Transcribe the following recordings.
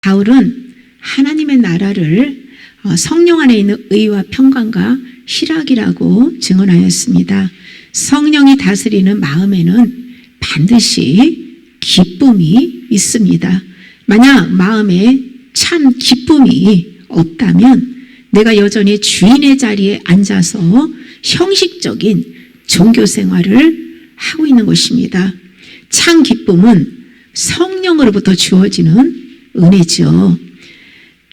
바울은 하나님의 나라를 성령 안에 있는 의와 평강과 희락이라고 증언하였습니다. 성령이 다스리는 마음에는 반드시 기쁨이 있습니다. 만약 마음에 참 기쁨이 없다면 내가 여전히 주인의 자리에 앉아서 형식적인 종교 생활을 하고 있는 것입니다. 참 기쁨은 성령으로부터 주어지는 은혜죠.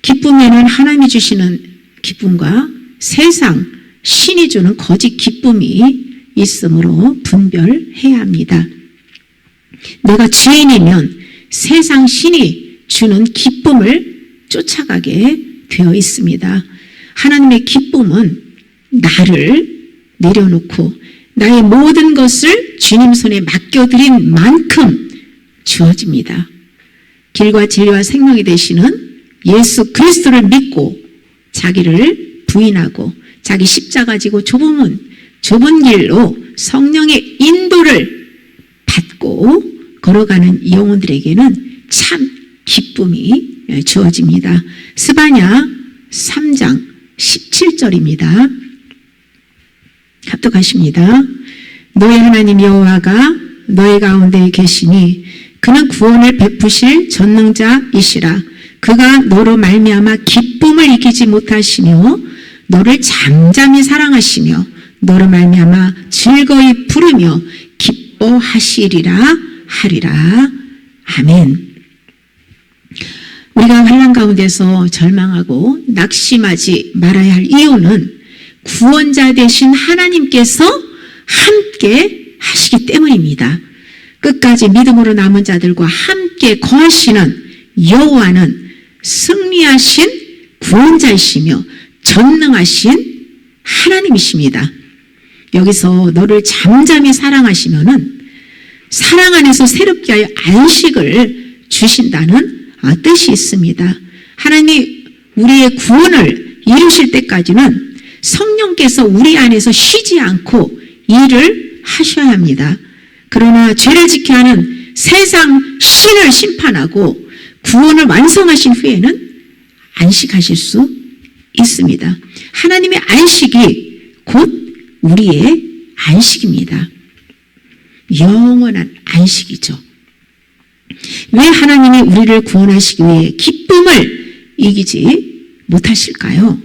기쁨에는 하나님이 주시는 기쁨과 세상 신이 주는 거짓 기쁨이 있으므로 분별해야 합니다. 내가 죄인이면 세상 신이 주는 기쁨을 쫓아가게 되어 있습니다. 하나님의 기쁨은 나를 내려놓고 나의 모든 것을 주님 손에 맡겨드린 만큼 주어집니다. 길과 진리와 생명이 되시는 예수 그리스도를 믿고 자기를 부인하고 자기 십자가 지고 좁은 길로 성령의 인도를 받고 걸어가는 영혼들에게는 참 기쁨이 주어집니다. 스바냐 3장 17절입니다. 합독하십니다. 너의 하나님 여호와가 너의 가운데 계시니 그는 구원을 베푸실 전능자이시라. 그가 너로 말미암아 기쁨을 이기지 못하시며 너를 잠잠히 사랑하시며 너로 말미암아 즐거이 부르며 기뻐하시리라 하리라. 아멘. 우리가 환난 가운데서 절망하고 낙심하지 말아야 할 이유는 구원자 되신 하나님께서 함께 하시기 때문입니다. 끝까지 믿음으로 남은 자들과 함께 거하시는 여호와는 승리하신 구원자이시며 전능하신 하나님이십니다. 여기서 너를 잠잠히 사랑하시면은 사랑 안에서 새롭게 하여 안식을 주신다는 뜻이 있습니다. 하나님이 우리의 구원을 이루실 때까지는 성령께서 우리 안에서 쉬지 않고 일을 하셔야 합니다. 그러나 죄를 지켜야 하는 세상 신을 심판하고 구원을 완성하신 후에는 안식하실 수 있습니다. 하나님의 안식이 곧 우리의 안식입니다. 영원한 안식이죠. 왜 하나님이 우리를 구원하시기 위해 기쁨을 이기지 못하실까요?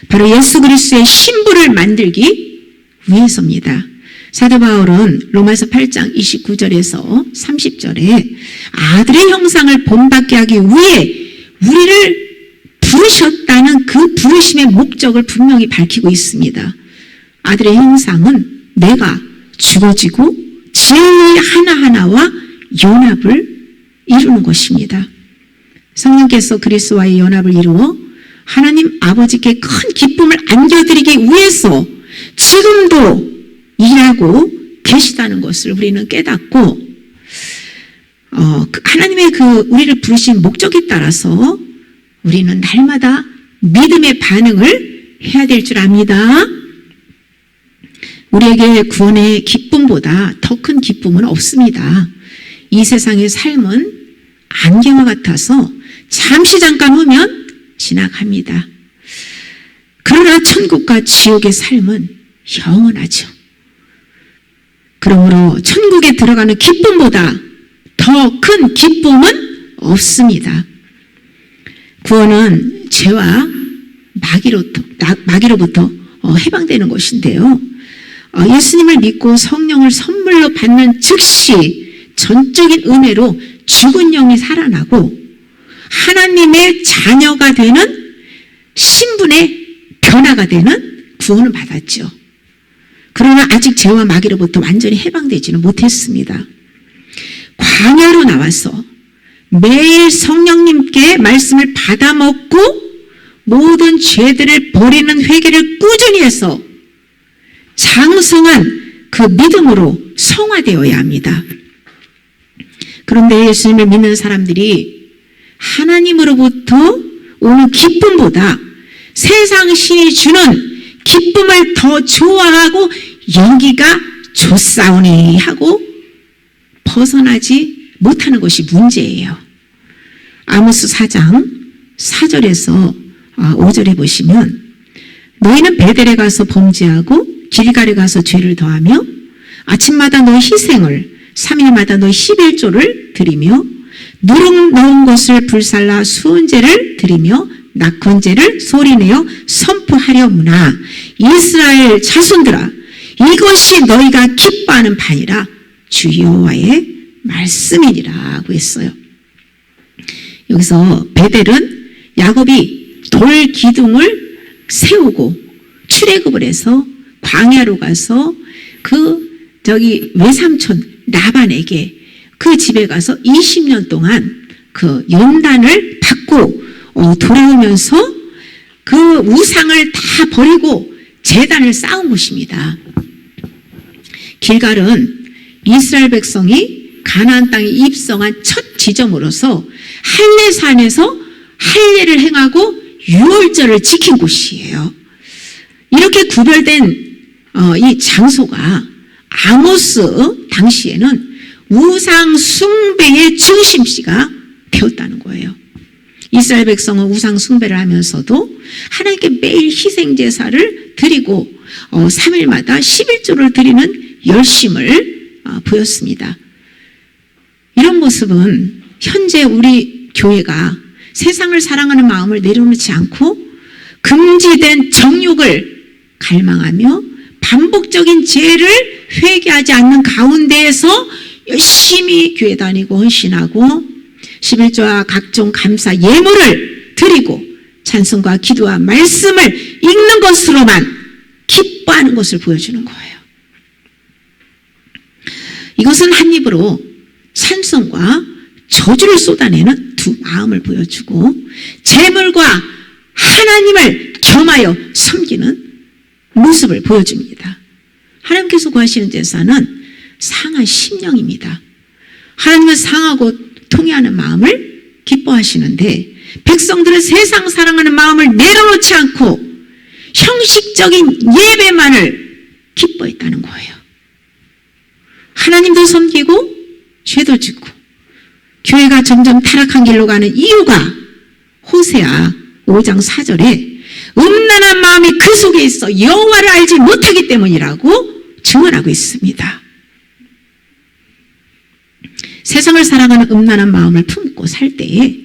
바로 예수 그리스도의 신부를 만들기 위해서입니다. 사도 바울은 로마서 8장 29절에서 30절에 아들의 형상을 본받게 하기 위해 우리를 부르셨다는 그 부르심의 목적을 분명히 밝히고 있습니다. 아들의 형상은 내가 죽어지고 진리 하나하나와 연합을 이루는 것입니다. 성령께서 그리스도와의 연합을 이루어 하나님 아버지께 큰 기쁨을 안겨드리기 위해서 지금도 일하고 계시다는 것을 우리는 깨닫고 하나님의 우리를 부르신 목적에 따라서 우리는 날마다 믿음의 반응을 해야 될 줄 압니다. 우리에게 구원의 기쁨보다 더 큰 기쁨은 없습니다. 이 세상의 삶은 안개와 같아서 잠깐 오면 지나갑니다. 그러나 천국과 지옥의 삶은 영원하죠. 그러므로 천국에 들어가는 기쁨보다 더 큰 기쁨은 없습니다. 구원은 죄와 마귀로부터 해방되는 것인데요. 예수님을 믿고 성령을 선물로 받는 즉시 전적인 은혜로 죽은 영이 살아나고 하나님의 자녀가 되는 신분의 변화가 되는 구원을 받았죠. 그러나 아직 죄와 마귀로부터 완전히 해방되지는 못했습니다. 광야로 나와서 매일 성령님께 말씀을 받아먹고 모든 죄들을 버리는 회개를 꾸준히 해서 장성한 그 믿음으로 성화되어야 합니다. 그런데 예수님을 믿는 사람들이 하나님으로부터 오는 기쁨보다 세상 신이 주는 기쁨을 더 좋아하고 여기가 좋사오니 하고 벗어나지 못하는 것이 문제예요. 아모스 4장 4절에서 5절에 보시면 너희는 베델에 가서 범죄하고 길갈에 가서 죄를 더하며 아침마다 너희 희생을 3일마다 너희 11조를 드리며 누룩 넣은 것을 불살라 수은제를 드리며 낙헌제를 소리내어 선포하려무나 이스라엘 자손들아 이것이 너희가 기뻐하는 바니라 주 여호와의 말씀이니라고 했어요. 여기서 베델은 야곱이 돌 기둥을 세우고 출애굽을 해서 광야로 가서 외삼촌 라반에게 그 집에 가서 20년 동안 그 연단을 받고 돌아오면서 그 우상을 다 버리고 제단을 쌓은 곳입니다. 길갈은 이스라엘 백성이 가나안 땅에 입성한 첫 지점으로서 할례산에서 할례를 행하고 유월절을 지킨 곳이에요. 이렇게 구별된 이 장소가 아모스 당시에는 우상 숭배의 중심지가 되었다는 거예요. 이스라엘 백성은 우상 숭배를 하면서도 하나님께 매일 희생 제사를 드리고 3일마다 11조를 드리는 열심을 보였습니다. 이런 모습은 현재 우리 교회가 세상을 사랑하는 마음을 내려놓지 않고 금지된 정욕을 갈망하며 반복적인 죄를 회개하지 않는 가운데에서 열심히 교회 다니고 헌신하고 11조와 각종 감사 예물을 드리고 찬송과 기도와 말씀을 읽는 것으로만 기뻐하는 것을 보여주는 거예요. 이것은 한 입으로 찬송과 저주를 쏟아내는 두 마음을 보여주고 재물과 하나님을 겸하여 섬기는 모습을 보여줍니다. 하나님께서 구하시는 제사는 상한 심령입니다. 하나님은 상하고 통회하는 마음을 기뻐하시는데 백성들은 세상 사랑하는 마음을 내려놓지 않고 형식적인 예배만을 기뻐했다는 거예요. 하나님도 섬기고 죄도 짓고 교회가 점점 타락한 길로 가는 이유가 호세아 5장 4절에 음란한 마음이 그 속에 있어 여호와를 알지 못하기 때문이라고 증언하고 있습니다. 세상을 사랑하는 음란한 마음을 품고 살 때에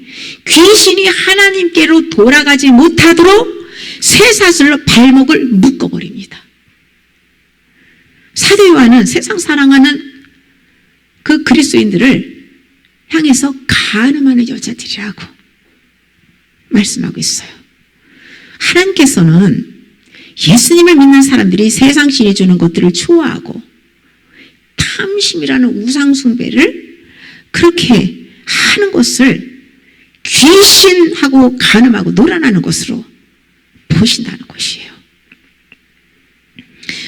귀신이 하나님께로 돌아가지 못하도록 쇠사슬로 발목을 묶어버립니다. 사도 요한은 세상 사랑하는 그 그리스도인들을 향해서 간음하는 여자들이라고 말씀하고 있어요. 하나님께서는 예수님을 믿는 사람들이 세상 신이 주는 것들을 좋아하고 탐심이라는 우상숭배를 그렇게 하는 것을 귀신하고 간음하고 놀아나는 것으로 보신다는 것이에요.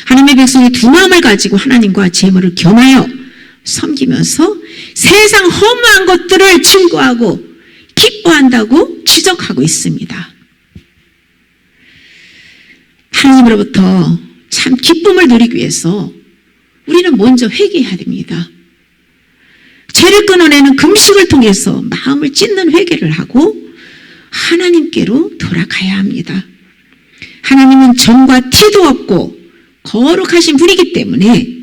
하나님의 백성이 두 마음을 가지고 하나님과 재물을 겸하여 섬기면서 세상 허무한 것들을 증거하고 기뻐한다고 지적하고 있습니다. 하나님으로부터 참 기쁨을 누리기 위해서 우리는 먼저 회개해야 됩니다. 죄를 끊어내는 금식을 통해서 마음을 찢는 회개를 하고 하나님께로 돌아가야 합니다. 하나님은 점과 티도 없고 거룩하신 분이기 때문에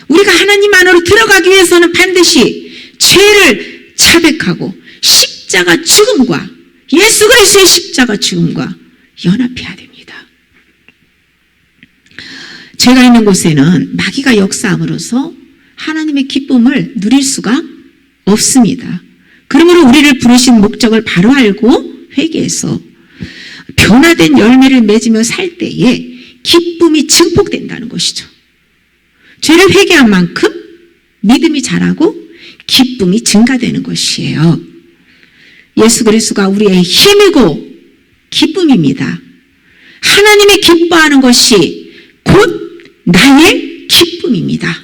우리가 하나님 안으로 들어가기 위해서는 반드시 죄를 자백하고 십자가 죽음과 예수 그리스도의 십자가 죽음과 연합해야 됩니다. 죄가 있는 곳에는 마귀가 역사함으로써 하나님의 기쁨을 누릴 수가 없습니다. 그러므로 우리를 부르신 목적을 바로 알고 회개해서 변화된 열매를 맺으며 살 때에 기쁨이 증폭된다는 것이죠. 죄를 회개한 만큼 믿음이 자라고 기쁨이 증가되는 것이에요. 예수 그리스도가 우리의 힘이고 기쁨입니다. 하나님이 기뻐하는 것이 곧 나의 기쁨입니다.